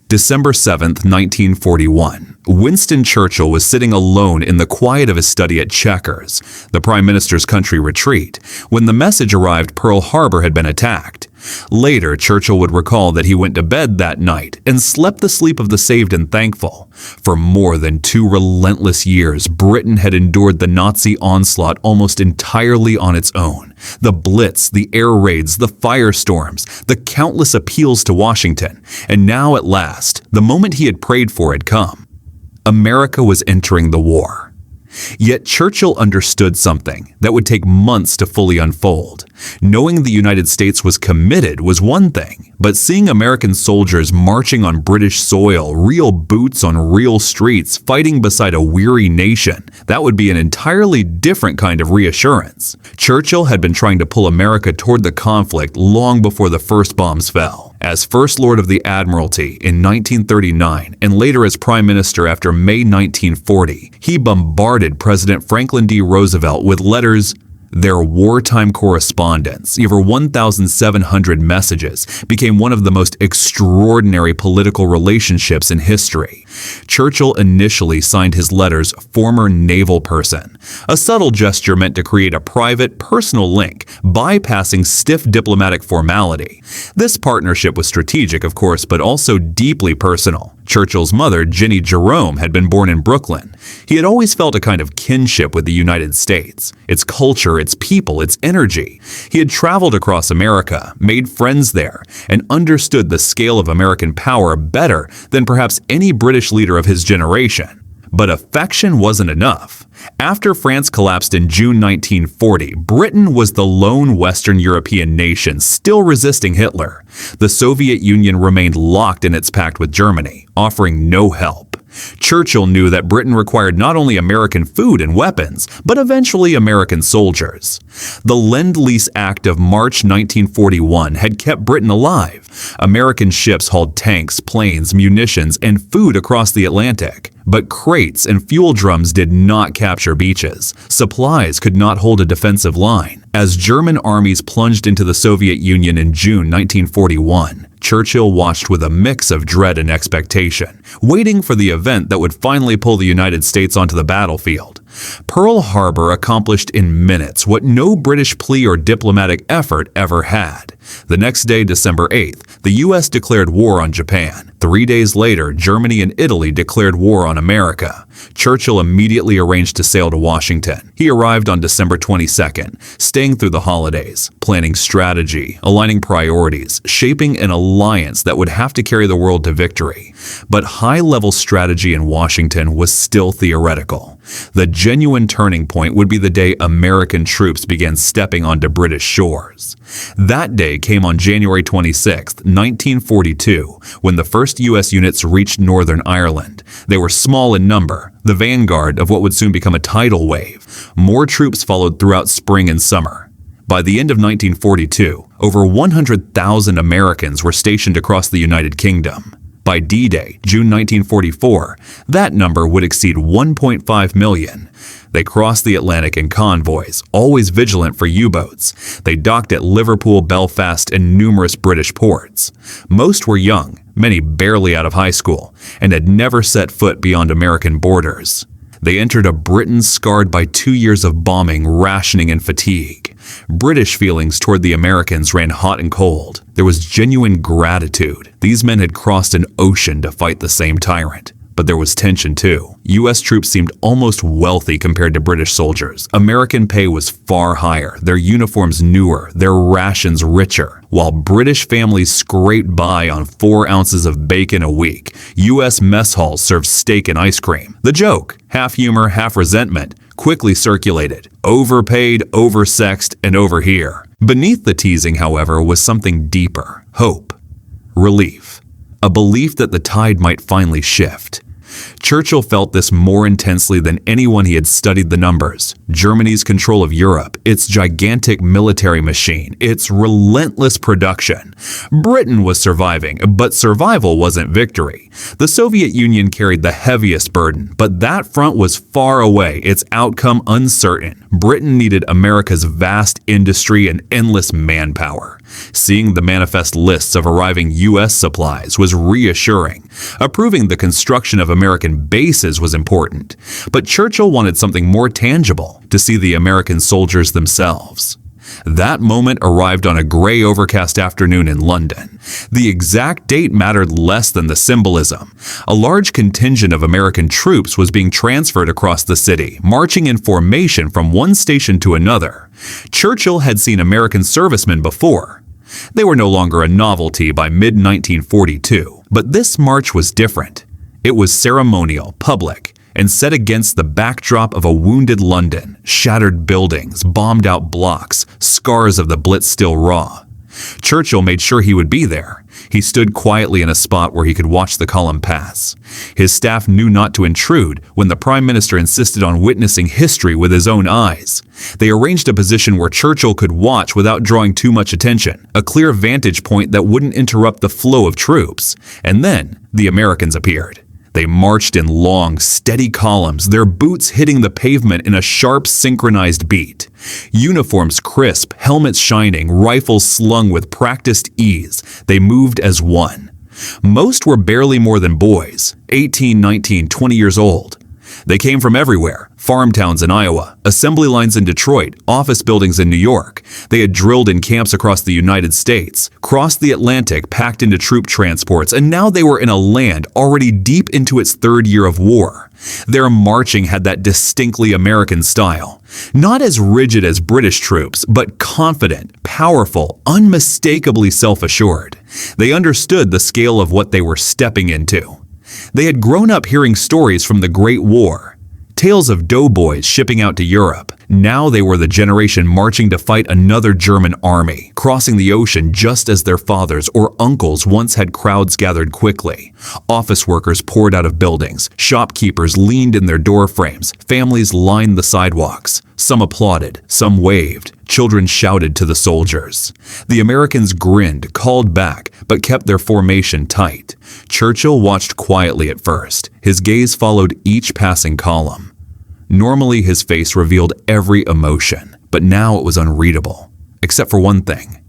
December 7th, 1941. Winston Churchill was sitting alone in the quiet of his study at Chequers, the Prime Minister's country retreat, when the message arrived Pearl Harbor had been attacked. Later, Churchill would recall that he went to bed that night and slept the sleep of the saved and thankful. For more than 2 relentless years, Britain had endured the Nazi onslaught almost entirely on its own. The Blitz, the air raids, the firestorms, the countless appeals to Washington. And now, at last, the moment he had prayed for had come. America was entering the war. Yet Churchill understood something that would take months to fully unfold. Knowing the United States was committed was one thing, but seeing American soldiers marching on British soil, real boots on real streets, fighting beside a weary nation, that would be an entirely different kind of reassurance. Churchill had been trying to pull America toward the conflict long before the first bombs fell. As First Lord of the Admiralty in 1939 and later as Prime Minister after May 1940, he bombarded President Franklin D. Roosevelt with letters. Their wartime correspondence, over 1,700 messages, became one of the most extraordinary political relationships in history. Churchill initially signed his letters former naval person, a subtle gesture meant to create a private, personal link, bypassing stiff diplomatic formality. This partnership was strategic, of course, but also deeply personal. Churchill's mother, Jenny Jerome, had been born in Brooklyn. He had always felt a kind of kinship with the United States, its culture, its people, its energy. He had traveled across America, made friends there, and understood the scale of American power better than perhaps any British leader of his generation. But affection wasn't enough. After France collapsed in June 1940, Britain was the lone Western European nation still resisting Hitler. The Soviet Union remained locked in its pact with Germany, offering no help. Churchill knew that Britain required not only American food and weapons, but eventually American soldiers. The Lend-Lease Act of March 1941 had kept Britain alive. American ships hauled tanks, planes, munitions, and food across the Atlantic. But crates and fuel drums did not capture beaches. Supplies could not hold a defensive line. As German armies plunged into the Soviet Union in June 1941, Churchill watched with a mix of dread and expectation, waiting for the event that would finally pull the United States onto the battlefield. Pearl Harbor accomplished in minutes what no British plea or diplomatic effort ever had. The next day, December 8th, the U.S. declared war on Japan. 3 days later, Germany and Italy declared war on America. Churchill immediately arranged to sail to Washington. He arrived on December 22nd, staying through the holidays, planning strategy, aligning priorities, shaping an alliance that would have to carry the world to victory. But high-level strategy in Washington was still theoretical. The genuine turning point would be the day American troops began stepping onto British shores. That day came on January 26, 1942, when the first U.S. units reached Northern Ireland. They were small in number, the vanguard of what would soon become a tidal wave. More troops followed throughout spring and summer. By the end of 1942, over 100,000 Americans were stationed across the United Kingdom. By D-Day, June 1944, that number would exceed 1.5 million. They crossed the Atlantic in convoys, always vigilant for U-boats. They docked at Liverpool, Belfast, and numerous British ports. Most were young, many barely out of high school, and had never set foot beyond American borders. They entered a Britain scarred by 2 years of bombing, rationing, and fatigue. British feelings toward the Americans ran hot and cold. There was genuine gratitude. These men had crossed an ocean to fight the same tyrant. But there was tension too. U.S. troops seemed almost wealthy compared to British soldiers. American pay was far higher, their uniforms newer, their rations richer. While British families scraped by on 4 ounces of bacon a week, U.S. mess halls served steak and ice cream. The joke, half humor, half resentment, quickly circulated. Overpaid, oversexed, and over here. Beneath the teasing, however, was something deeper. Hope. Relief. A belief that the tide might finally shift. Churchill felt this more intensely than anyone he had studied the numbers. Germany's control of Europe, its gigantic military machine, its relentless production. Britain was surviving, but survival wasn't victory. The Soviet Union carried the heaviest burden, but that front was far away, its outcome uncertain. Britain needed America's vast industry and endless manpower. Seeing the manifest lists of arriving U.S. supplies was reassuring. Approving the construction of American bases was important, but Churchill wanted something more tangible, to see the American soldiers themselves. That moment arrived on a gray, overcast afternoon in London. The exact date mattered less than the symbolism. A large contingent of American troops was being transferred across the city, marching in formation from one station to another. Churchill had seen American servicemen before. They were no longer a novelty by mid-1942, but this march was different. It was ceremonial, public, and set against the backdrop of a wounded London, shattered buildings, bombed-out blocks, scars of the Blitz still raw. Churchill made sure he would be there. He stood quietly in a spot where he could watch the column pass. His staff knew not to intrude when the Prime Minister insisted on witnessing history with his own eyes. They arranged a position where Churchill could watch without drawing too much attention, a clear vantage point that wouldn't interrupt the flow of troops. And then the Americans appeared. They marched in long, steady columns, their boots hitting the pavement in a sharp, synchronized beat. Uniforms crisp, helmets shining, rifles slung with practiced ease, they moved as one. Most were barely more than boys, 18, 19, 20 years old. They came from everywhere, farm towns in Iowa, assembly lines in Detroit, office buildings in New York. They had drilled in camps across the United States, crossed the Atlantic packed into troop transports, and now they were in a land already deep into its third year of war. Their marching had that distinctly American style. Not as rigid as British troops, but confident, powerful, unmistakably self-assured. They understood the scale of what they were stepping into. They had grown up hearing stories from the Great War, tales of doughboys shipping out to Europe. Now they were the generation marching to fight another German army, crossing the ocean just as their fathers or uncles once had crowds gathered quickly. Office workers poured out of buildings, shopkeepers leaned in their door frames, families lined the sidewalks. Some applauded, some waved, children shouted to the soldiers. The Americans grinned, called back, but kept their formation tight. Churchill watched quietly at first. His gaze followed each passing column. Normally his face revealed every emotion, but now it was unreadable, except for one thing.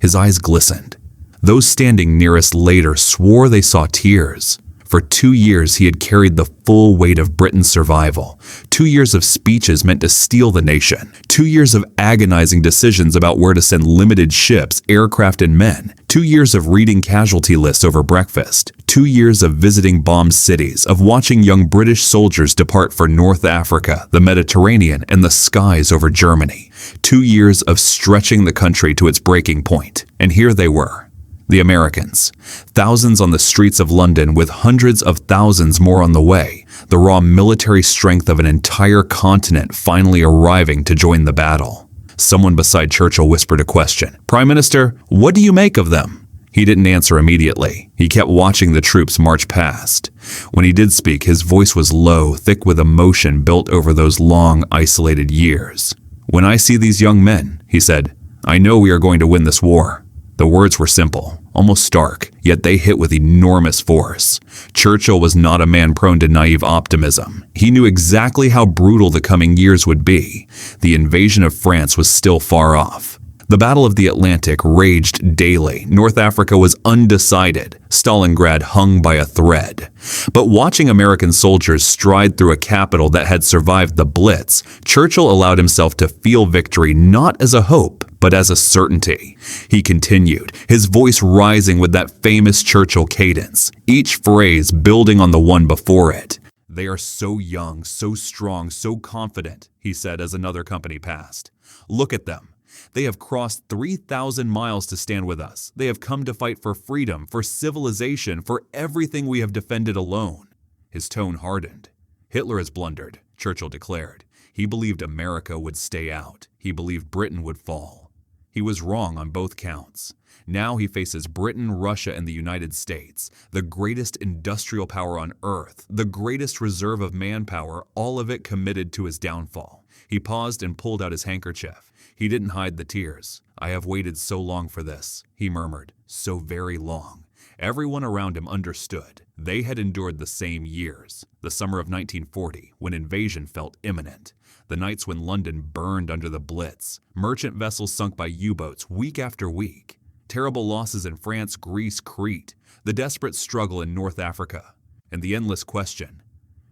His eyes glistened. Those standing nearest later swore they saw tears. For 2 years he had carried the full weight of Britain's survival. 2 years of speeches meant to steel the nation. 2 years of agonizing decisions about where to send limited ships, aircraft, and men. 2 years of reading casualty lists over breakfast. 2 years of visiting bombed cities, of watching young British soldiers depart for North Africa, the Mediterranean, and the skies over Germany. 2 years of stretching the country to its breaking point. And here they were. The Americans. Thousands on the streets of London with hundreds of thousands more on the way. The raw military strength of an entire continent finally arriving to join the battle. Someone beside Churchill whispered a question. "Prime Minister, what do you make of them?" He didn't answer immediately. He kept watching the troops march past. When he did speak, his voice was low, thick with emotion built over those long, isolated years. "When I see these young men," he said, "I know we are going to win this war." The words were simple, almost stark, yet they hit with enormous force. Churchill was not a man prone to naive optimism. He knew exactly how brutal the coming years would be. The invasion of France was still far off. The Battle of the Atlantic raged daily. North Africa was undecided. Stalingrad hung by a thread. But watching American soldiers stride through a capital that had survived the Blitz, Churchill allowed himself to feel victory not as a hope, but as a certainty. He continued, his voice rising with that famous Churchill cadence, each phrase building on the one before it. "They are so young, so strong, so confident," he said as another company passed. "Look at them. They have crossed 3,000 miles to stand with us. They have come to fight for freedom, for civilization, for everything we have defended alone." His tone hardened. "Hitler has blundered," Churchill declared. He believed America would stay out. He believed Britain would fall. He was wrong on both counts. Now he faces Britain, Russia, and the United States, the greatest industrial power on earth, the greatest reserve of manpower, all of it committed to his downfall. He paused and pulled out his handkerchief. He didn't hide the tears. "I have waited so long for this," he murmured, "so very long." Everyone around him understood. They had endured the same years. The summer of 1940, when invasion felt imminent. The nights when London burned under the Blitz. Merchant vessels sunk by U-boats week after week. terrible losses in France, Greece, Crete, the desperate struggle in North Africa, and the endless question,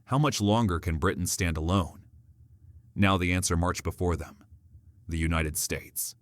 how much longer can Britain stand alone? Now the answer marched before them: the United States.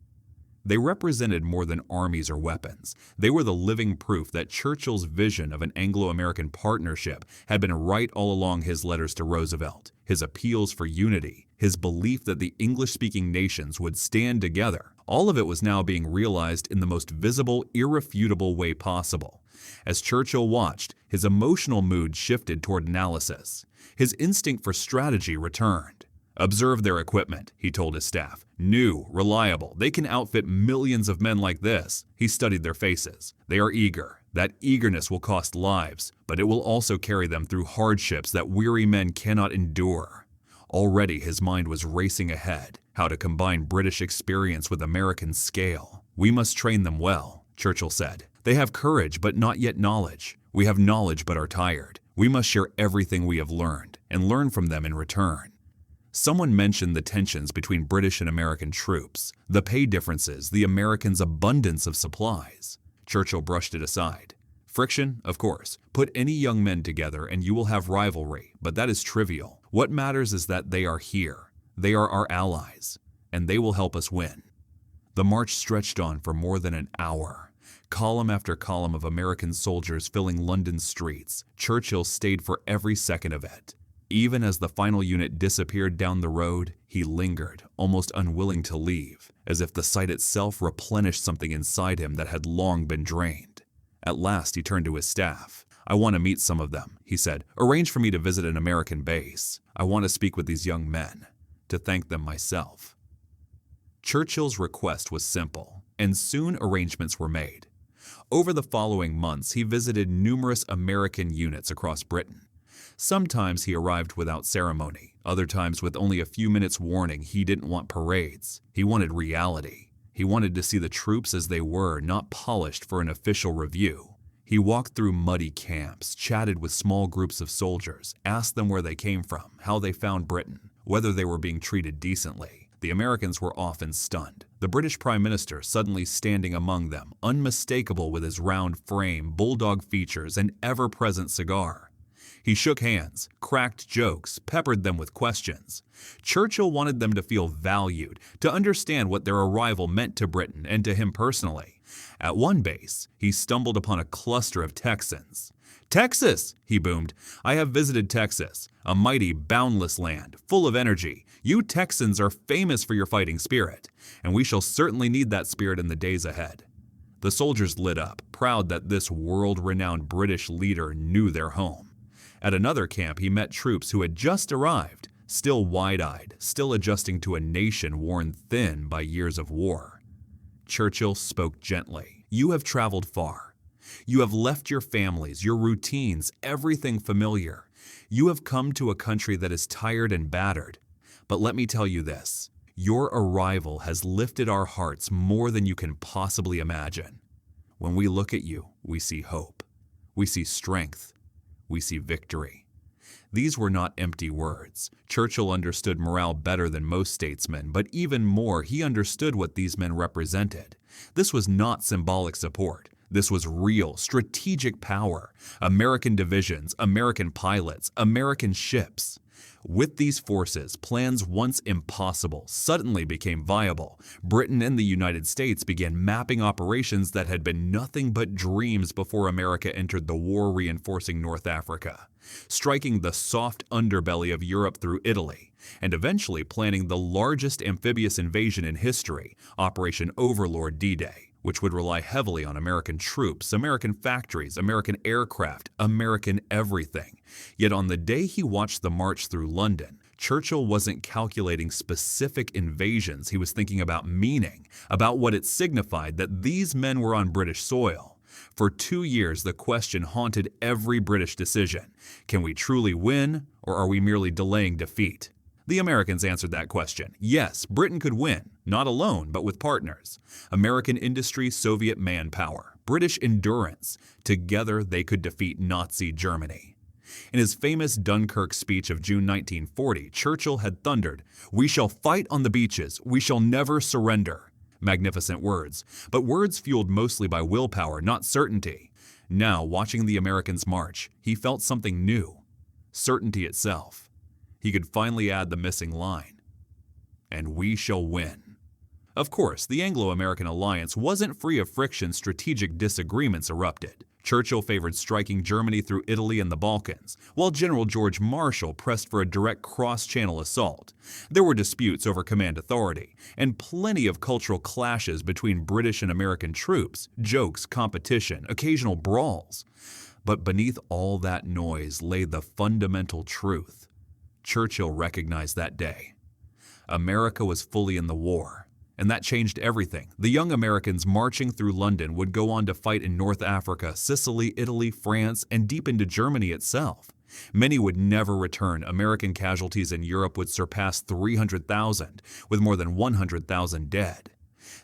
They represented more than armies or weapons. They were the living proof that Churchill's vision of an Anglo-American partnership had been right all along his letters to Roosevelt, his appeals for unity, his belief that the English-speaking nations would stand together. All of it was now being realized in the most visible, irrefutable way possible. As Churchill watched, his emotional mood shifted toward analysis. His instinct for strategy returned. "Observe their equipment," he told his staff. "New, reliable. They can outfit millions of men like this." He studied their faces. They are eager. That eagerness will cost lives, but it will also carry them through hardships that weary men cannot endure. Already his mind was racing ahead, how to combine British experience with American scale. "We must train them well," Churchill said. "They have courage but not yet knowledge. We have knowledge but are tired. We must share everything we have learned and learn from them in return." Someone mentioned the tensions between British and American troops, the pay differences, the Americans' abundance of supplies. Churchill brushed it aside. "Friction, of course. Put any young men together and you will have rivalry, but that is trivial. What matters is that they are here. They are our allies, and they will help us win." The march stretched on for more than an hour. Column after column of American soldiers filling London's streets. Churchill stayed for every second of it. Even as the final unit disappeared down the road, he lingered, almost unwilling to leave, as if the sight itself replenished something inside him that had long been drained. At last he turned to his staff. "I want to meet some of them," he said. "Arrange for me to visit an American base. I want to speak with these young men, to thank them myself." Churchill's request was simple, and soon arrangements were made. Over the following months, he visited numerous American units across Britain. Sometimes he arrived without ceremony, other times with only a few minutes' warning. He didn't want parades. He wanted reality. He wanted to see the troops as they were, not polished for an official review. He walked through muddy camps, chatted with small groups of soldiers, asked them where they came from, how they found Britain, whether they were being treated decently. The Americans were often stunned. The British Prime Minister suddenly standing among them, unmistakable with his round frame, bulldog features, and ever-present cigar. He shook hands, cracked jokes, peppered them with questions. Churchill wanted them to feel valued, to understand what their arrival meant to Britain and to him personally. At one base, he stumbled upon a cluster of Texans. "Texas!" he boomed. "I have visited Texas, a mighty, boundless land, full of energy. You Texans are famous for your fighting spirit, and we shall certainly need that spirit in the days ahead." The soldiers lit up, proud that this world-renowned British leader knew their home. At another camp, he met troops who had just arrived, still wide-eyed, still adjusting to a nation worn thin by years of war. Churchill spoke gently. "You have traveled far. You have left your families, your routines, everything familiar. You have come to a country that is tired and battered. But let me tell you this, your arrival has lifted our hearts more than you can possibly imagine. When we look at you, we see hope. We see strength. We see victory." These were not empty words. Churchill understood morale better than most statesmen, but even more, he understood what these men represented. This was not symbolic support. This was real, strategic power. American divisions, American pilots, American ships. With these forces, plans once impossible suddenly became viable. Britain and the United States began mapping operations that had been nothing but dreams before America entered the war reinforcing North Africa, striking the soft underbelly of Europe through Italy, and eventually planning the largest amphibious invasion in history, Operation Overlord D-Day, which would rely heavily on American troops, American factories, American aircraft, American everything. Yet on the day he watched the march through London, Churchill wasn't calculating specific invasions. He was thinking about meaning, about what it signified that these men were on British soil. For 2 years, the question haunted every British decision. Can we truly win, or are we merely delaying defeat? The Americans answered that question. Yes, Britain could win, not alone, but with partners. American industry, Soviet manpower, British endurance. Together, they could defeat Nazi Germany. In his famous Dunkirk speech of June 1940, Churchill had thundered, "We shall fight on the beaches. We shall never surrender." Magnificent words, but words fueled mostly by willpower, not certainty. Now, watching the Americans march, he felt something new. Certainty itself. He could finally add the missing line. And we shall win. Of course, the Anglo-American alliance wasn't free of friction. Strategic disagreements erupted. Churchill favored striking Germany through Italy and the Balkans, while General George Marshall pressed for a direct cross-channel assault. There were disputes over command authority, and plenty of cultural clashes between British and American troops, jokes, competition, occasional brawls. But beneath all that noise lay the fundamental truth. Churchill recognized that day. America was fully in the war. And that changed everything. The young Americans marching through London would go on to fight in North Africa, Sicily, Italy, France, and deep into Germany itself. Many would never return. American casualties in Europe would surpass 300,000, with more than 100,000 dead.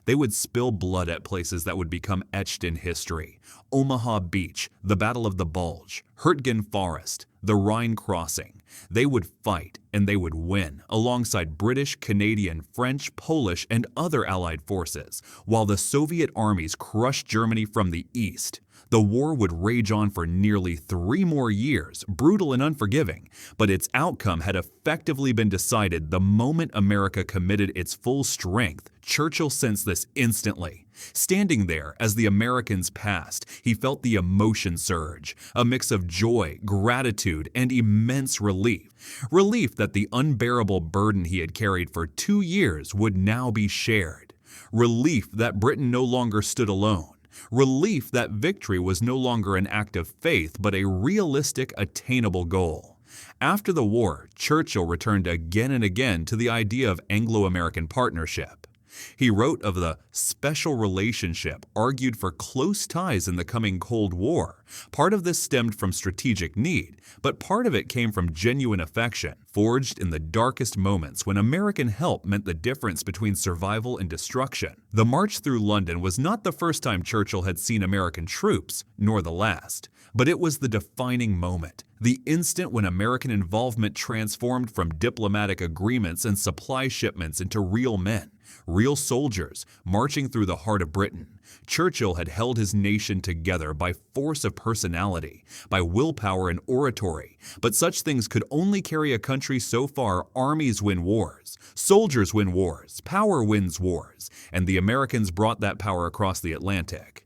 They would spill blood at places that would become etched in history. Omaha Beach, the Battle of the Bulge, Hurtgen Forest, the Rhine crossing. They would fight, and they would win, alongside British, Canadian, French, Polish, and other Allied forces, while the Soviet armies crushed Germany from the east. The war would rage on for nearly 3 more years, brutal and unforgiving, but its outcome had effectively been decided the moment America committed its full strength. Churchill sensed this instantly. Standing there as the Americans passed, he felt the emotion surge, a mix of joy, gratitude, and immense relief. Relief that the unbearable burden he had carried for 2 years would now be shared. Relief that Britain no longer stood alone. Relief that victory was no longer an act of faith, but a realistic, attainable goal. After the war, Churchill returned again and again to the idea of Anglo-American partnership. He wrote of the special relationship, argued for close ties in the coming Cold War. Part of this stemmed from strategic need, but part of it came from genuine affection, forged in the darkest moments when American help meant the difference between survival and destruction. The march through London was not the first time Churchill had seen American troops, nor the last, but it was the defining moment. The instant when American involvement transformed from diplomatic agreements and supply shipments into real men, real soldiers, marching through the heart of Britain. Churchill had held his nation together by force of personality, by willpower and oratory. But such things could only carry a country so far. Armies win wars, soldiers win wars, power wins wars, and the Americans brought that power across the Atlantic.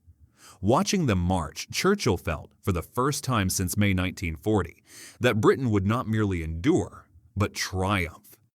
Watching them march, Churchill felt, for the first time since May 1940, that Britain would not merely endure, but triumph.